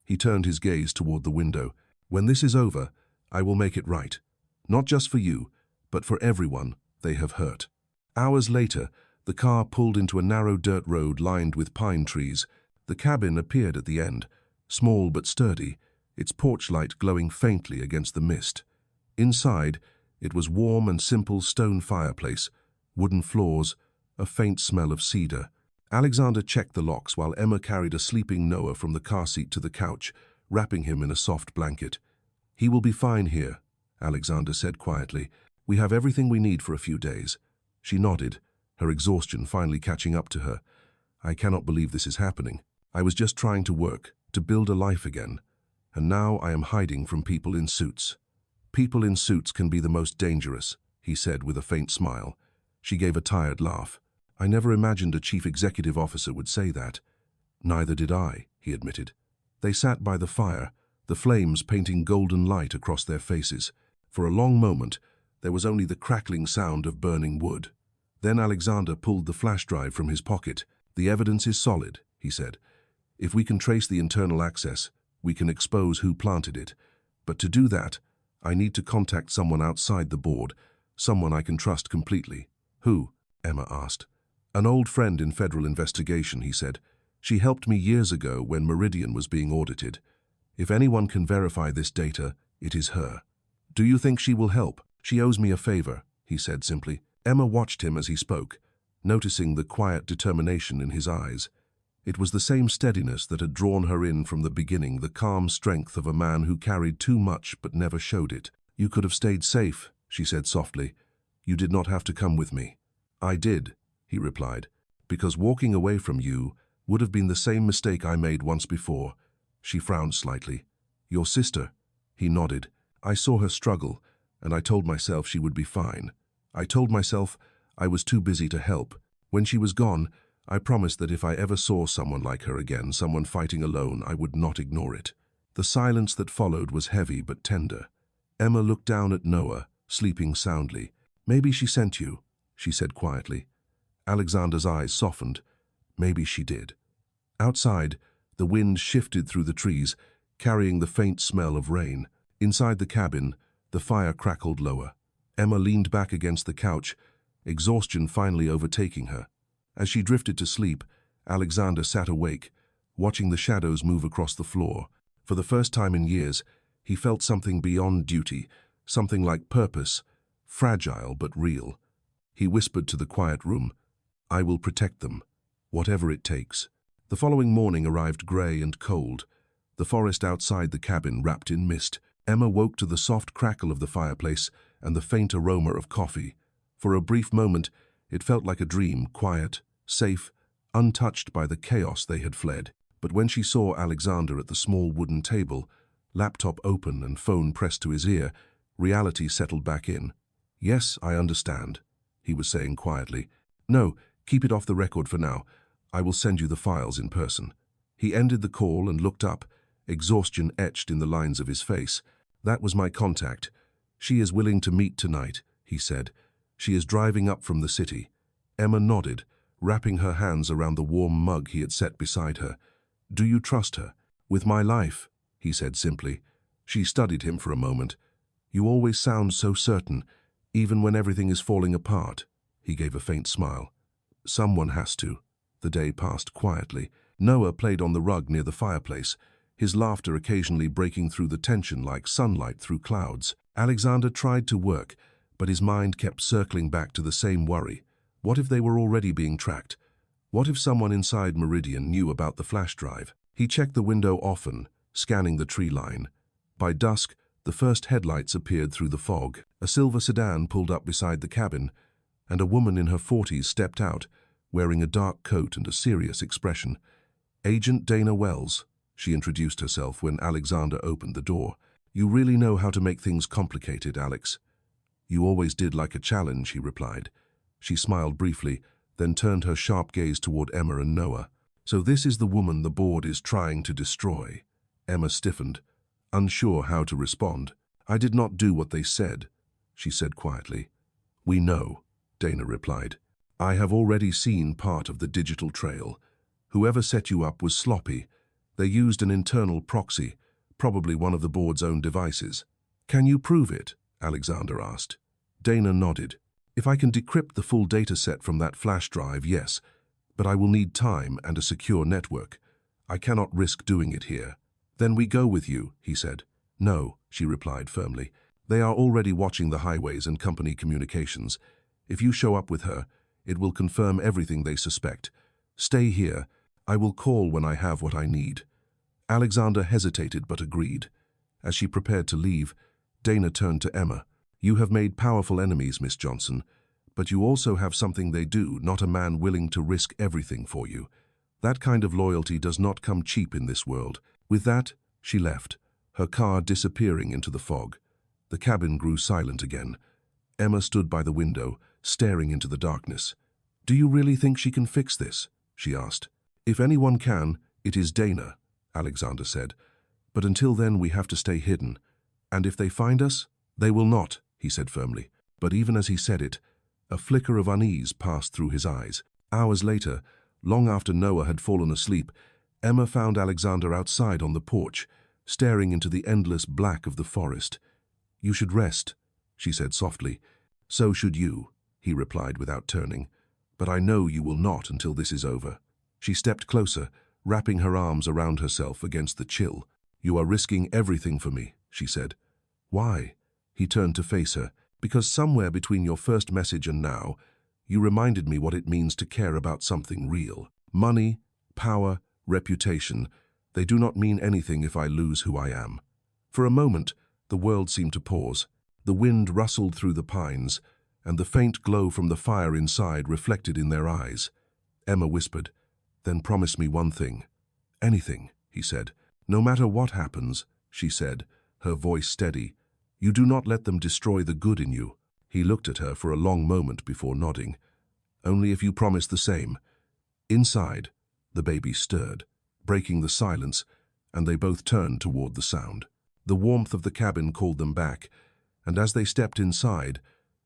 He turned his gaze toward the window. "When this is over, I will make it right. Not just for you, but for everyone they have hurt." Hours later, the car pulled into a narrow dirt road lined with pine trees. The cabin appeared at the end, small but sturdy, its porch light glowing faintly against the mist. Inside, it was warm and simple stone fireplace, wooden floors, a faint smell of cedar. Alexander checked the locks while Emma carried a sleeping Noah from the car seat to the couch, wrapping him in a soft blanket. "He will be fine here," Alexander said quietly. "We have everything we need for a few days." She nodded, her exhaustion finally catching up to her. "I cannot believe this is happening. I was just trying to work, to build a life again. And now I am hiding from people in suits." "People in suits can be the most dangerous," he said with a faint smile. She gave a tired laugh. "I never imagined a chief executive officer would say that." "Neither did I," he admitted. They sat by the fire, the flames painting golden light across their faces. For a long moment, there was only the crackling sound of burning wood. Then Alexander pulled the flash drive from his pocket. "The evidence is solid," he said. "If we can trace the internal access, we can expose who planted it. But to do that, I need to contact someone outside the board, someone I can trust completely." "Who?" Emma asked. "An old friend in federal investigation," he said. "She helped me years ago when Meridian was being audited. If anyone can verify this data, it is her." "Do you think she will help?" "She owes me a favor," he said simply. Emma watched him as he spoke, noticing the quiet determination in his eyes. It was the same steadiness that had drawn her in from the beginning, the calm strength of a man who carried too much but never showed it. "You could have stayed safe," she said softly. "You did not have to come with me." "I did," he replied, "because walking away from you would have been the same mistake I made once before." She frowned slightly. "Your sister?" He nodded. "I saw her struggle, and I told myself she would be fine. I told myself I was too busy to help. When she was gone, I promised that if I ever saw someone like her again, someone fighting alone, I would not ignore it." The silence that followed was heavy but tender. Emma looked down at Noah, sleeping soundly. "Maybe she sent you," she said quietly. Alexander's eyes softened. Maybe she did. Outside, the wind shifted through the trees, carrying the faint smell of rain. Inside the cabin, the fire crackled lower. Emma leaned back against the couch, exhaustion finally overtaking her. As she drifted to sleep, Alexander sat awake, watching the shadows move across the floor. For the first time in years, he felt something beyond duty, something like purpose, fragile but real. He whispered to the quiet room, "I will protect them, whatever it takes." The following morning arrived grey and cold, the forest outside the cabin wrapped in mist. Emma woke to the soft crackle of the fireplace and the faint aroma of coffee. For a brief moment, it felt like a dream, quiet, safe, untouched by the chaos they had fled. But when she saw Alexander at the small wooden table, laptop open and phone pressed to his ear, reality settled back in. "Yes, I understand," he was saying quietly. "No, keep it off the record for now. I will send you the files in person." He ended the call and looked up, exhaustion etched in the lines of his face. "That was my contact. She is willing to meet tonight," he said. "She is driving up from the city." Emma nodded, wrapping her hands around the warm mug he had set beside her. "Do you trust her?" "With my life," he said simply. She studied him for a moment. "You always sound so certain, even when everything is falling apart." He gave a faint smile. "Someone has to. The day passed quietly. Noah played on the rug near the fireplace, his laughter occasionally breaking through the tension like sunlight through clouds. Alexander tried to work, but his mind kept circling back to the same worry. What if they were already being tracked? What if someone inside Meridian knew about the flash drive? He checked the window often, scanning the tree line. By dusk, the first headlights appeared through the fog. A silver sedan pulled up beside the cabin, and a woman in her 40s stepped out, wearing a dark coat and a serious expression. "Agent Dana Wells," she introduced herself when Alexander opened the door. "You really know how to make things complicated, Alex." "You always did like a challenge," he replied. She smiled briefly, then turned her sharp gaze toward Emma and Noah. "So this is the woman the board is trying to destroy." Emma stiffened, unsure how to respond. "I did not do what they said," she said quietly. "We know," Dana replied. "I have already seen part of the digital trail. Whoever set you up was sloppy. They used an internal proxy, probably one of the board's own devices." "Can you prove it?" Alexander asked. Dana nodded. "If I can decrypt the full data set from that flash drive, yes, but I will need time and a secure network. I cannot risk doing it here." "Then we go with you," he said. "No," she replied firmly. "They are already watching the highways and company communications. If you show up with her, it will confirm everything they suspect. Stay here. I will call when I have what I need." Alexander hesitated but agreed. As she prepared to leave, Dana turned to Emma. "You have made powerful enemies, Miss Johnson, but you also have something they do, not a man willing to risk everything for you. That kind of loyalty does not come cheap in this world." With that, she left, her car disappearing into the fog. The cabin grew silent again. Emma stood by the window, staring into the darkness. "Do you really think she can fix this?" she asked. "If anyone can, it is Dana," Alexander said. "But until then we have to stay hidden. And if they find us, they will not," he said firmly. But even as he said it, a flicker of unease passed through his eyes. Hours later, long after Noah had fallen asleep, Emma found Alexander outside on the porch, staring into the endless black of the forest. "You should rest," she said softly. "So should you," he replied without turning. "But I know you will not until this is over." She stepped closer, wrapping her arms around herself against the chill. "You are risking everything for me," she said. "Why?" He turned to face her. "Because somewhere between your first message and now, you reminded me what it means to care about something real. Money, power, reputation, they do not mean anything if I lose who I am." For a moment, the world seemed to pause. The wind rustled through the pines, and the faint glow from the fire inside reflected in their eyes. Emma whispered, "Then promise me one thing." "Anything," he said. "No matter what happens," she said, her voice steady. "You do not let them destroy the good in you." He looked at her for a long moment before nodding. "Only if you promise the same." Inside, the baby stirred, breaking the silence, and they both turned toward the sound. The warmth of the cabin called them back, and as they stepped inside,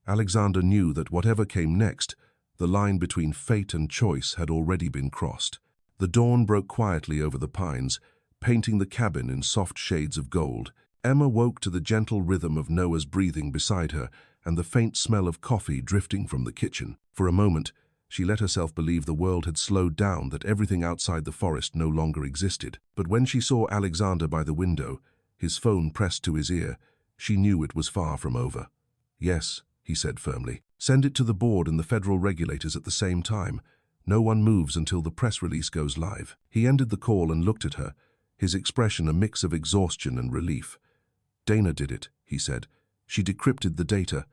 Alexander knew that whatever came next, the line between fate and choice had already been crossed. The dawn broke quietly over the pines, painting the cabin in soft shades of gold. Emma woke to the gentle rhythm of Noah's breathing beside her and the faint smell of coffee drifting from the kitchen. For a moment, she let herself believe the world had slowed down, that everything outside the forest no longer existed. But when she saw Alexander by the window, his phone pressed to his ear, she knew it was far from over. "Yes," he said firmly. "Send it to the board and the federal regulators at the same time. No one moves until the press release goes live." He ended the call and looked at her, his expression a mix of exhaustion and relief. "Dana did it," he said. "She decrypted the data.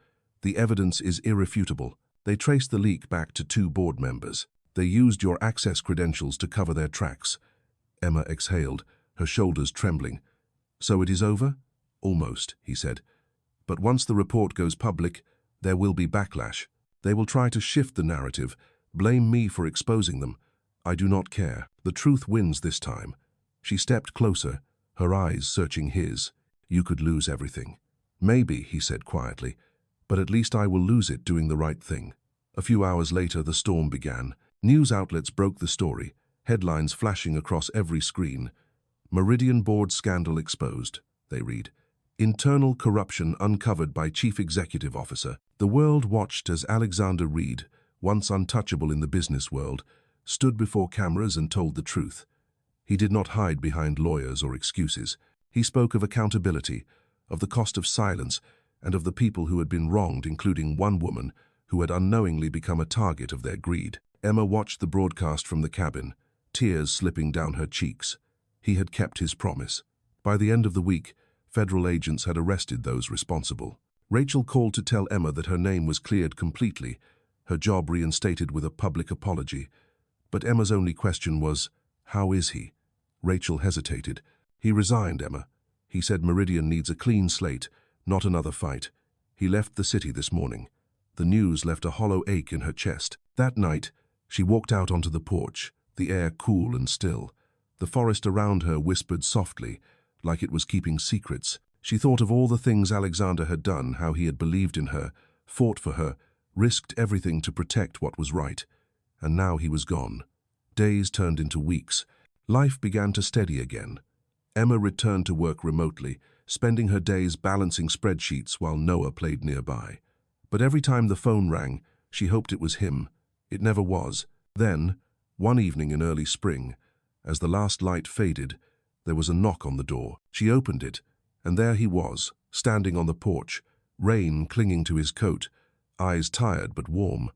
The evidence is irrefutable. They traced the leak back to 2 board members. They used your access credentials to cover their tracks." Emma exhaled, her shoulders trembling. "So it is over?" "Almost," he said. "But once the report goes public, there will be backlash. They will try to shift the narrative, blame me for exposing them. I do not care. The truth wins this time." She stepped closer, her eyes searching his. "You could lose everything." "Maybe," he said quietly, "but at least I will lose it doing the right thing." A few hours later, the storm began. News outlets broke the story, headlines flashing across every screen. "Meridian Board Scandal Exposed," they read. "Internal Corruption Uncovered by Chief Executive Officer." The world watched as Alexander Reed, once untouchable in the business world, stood before cameras and told the truth. He did not hide behind lawyers or excuses. He spoke of accountability, of the cost of silence, and of the people who had been wronged, including one woman who had unknowingly become a target of their greed. Emma watched the broadcast from the cabin, tears slipping down her cheeks. He had kept his promise. By the end of the week, federal agents had arrested those responsible. Rachel called to tell Emma that her name was cleared completely, her job reinstated with a public apology. But Emma's only question was, "How is he?" Rachel hesitated. "He resigned, Emma. He said Meridian needs a clean slate, not another fight. He left the city this morning." The news left a hollow ache in her chest. That night, she walked out onto the porch, the air cool and still. The forest around her whispered softly, like it was keeping secrets. She thought of all the things Alexander had done, how he had believed in her, fought for her, risked everything to protect what was right. And now he was gone. Days turned into weeks. Life began to steady again. Emma returned to work remotely, spending her days balancing spreadsheets while Noah played nearby. But every time the phone rang, she hoped it was him. It never was. Then, one evening in early spring, as the last light faded, there was a knock on the door. She opened it, and there he was, standing on the porch, rain clinging to his coat, eyes tired but warm.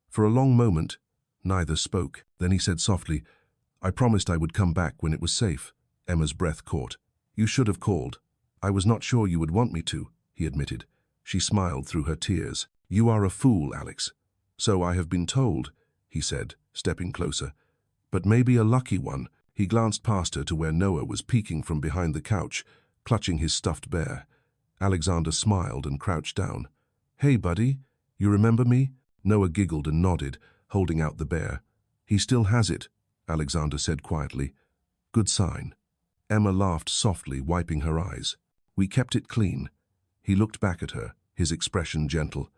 For a long moment, neither spoke. Then he said softly, "I promised I would come back when it was safe." Emma's breath caught. "You should have called. I was not sure you would want me to," he admitted. She smiled through her tears. "You are a fool, Alex." "So I have been told," he said, stepping closer. "But maybe a lucky one." He glanced past her to where Noah was peeking from behind the couch, clutching his stuffed bear. Alexander smiled and crouched down. "Hey, buddy, you remember me?" Noah giggled and nodded, holding out the bear. "He still has it," Alexander said quietly. "Good sign." Emma laughed softly, wiping her eyes. "We kept it clean." He looked back at her, his expression gentle.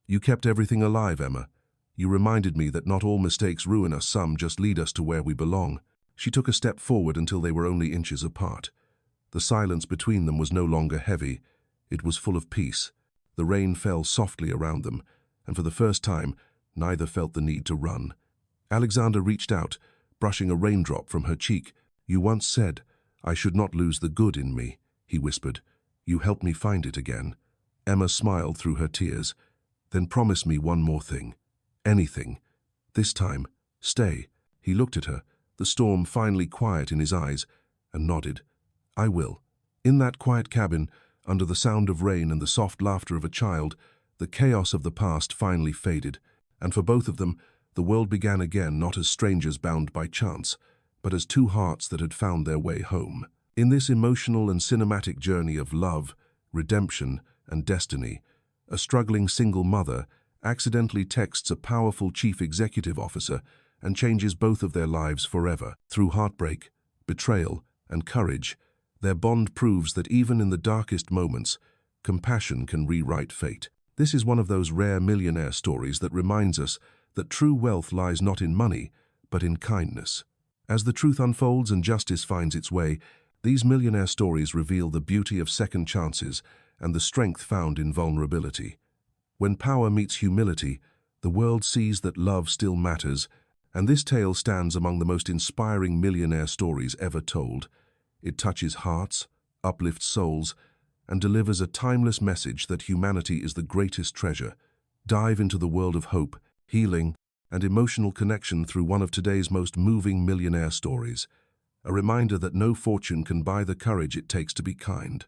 "You kept everything alive, Emma. You reminded me that not all mistakes ruin us, some just lead us to where we belong." She took a step forward until they were only inches apart. The silence between them was no longer heavy. It was full of peace. The rain fell softly around them, and for the first time, neither felt the need to run. Alexander reached out, brushing a raindrop from her cheek. "You once said, 'I should not lose the good in me,'" he whispered. "You helped me find it again." Emma smiled through her tears. "Then promise me one more thing. Anything. This time, stay." He looked at her, the storm finally quiet in his eyes, and nodded. "I will." In that quiet cabin, under the sound of rain and the soft laughter of a child, the chaos of the past finally faded, and for both of them, the world began again, not as strangers bound by chance, but as two hearts that had found their way home. In this emotional and cinematic journey of love, redemption, and destiny, a struggling single mother accidentally texts a powerful chief executive officer and changes both of their lives forever. Through heartbreak, betrayal, and courage, their bond proves that even in the darkest moments, compassion can rewrite fate. This is one of those rare millionaire stories that reminds us that true wealth lies not in money, but in kindness. As the truth unfolds and justice finds its way, these millionaire stories reveal the beauty of second chances and the strength found in vulnerability. When power meets humility, the world sees that love still matters, and this tale stands among the most inspiring millionaire stories ever told. It touches hearts, uplifts souls, and delivers a timeless message that humanity is the greatest treasure. Dive into the world of hope, healing, and emotional connection through one of today's most moving millionaire stories. A reminder that no fortune can buy the courage it takes to be kind.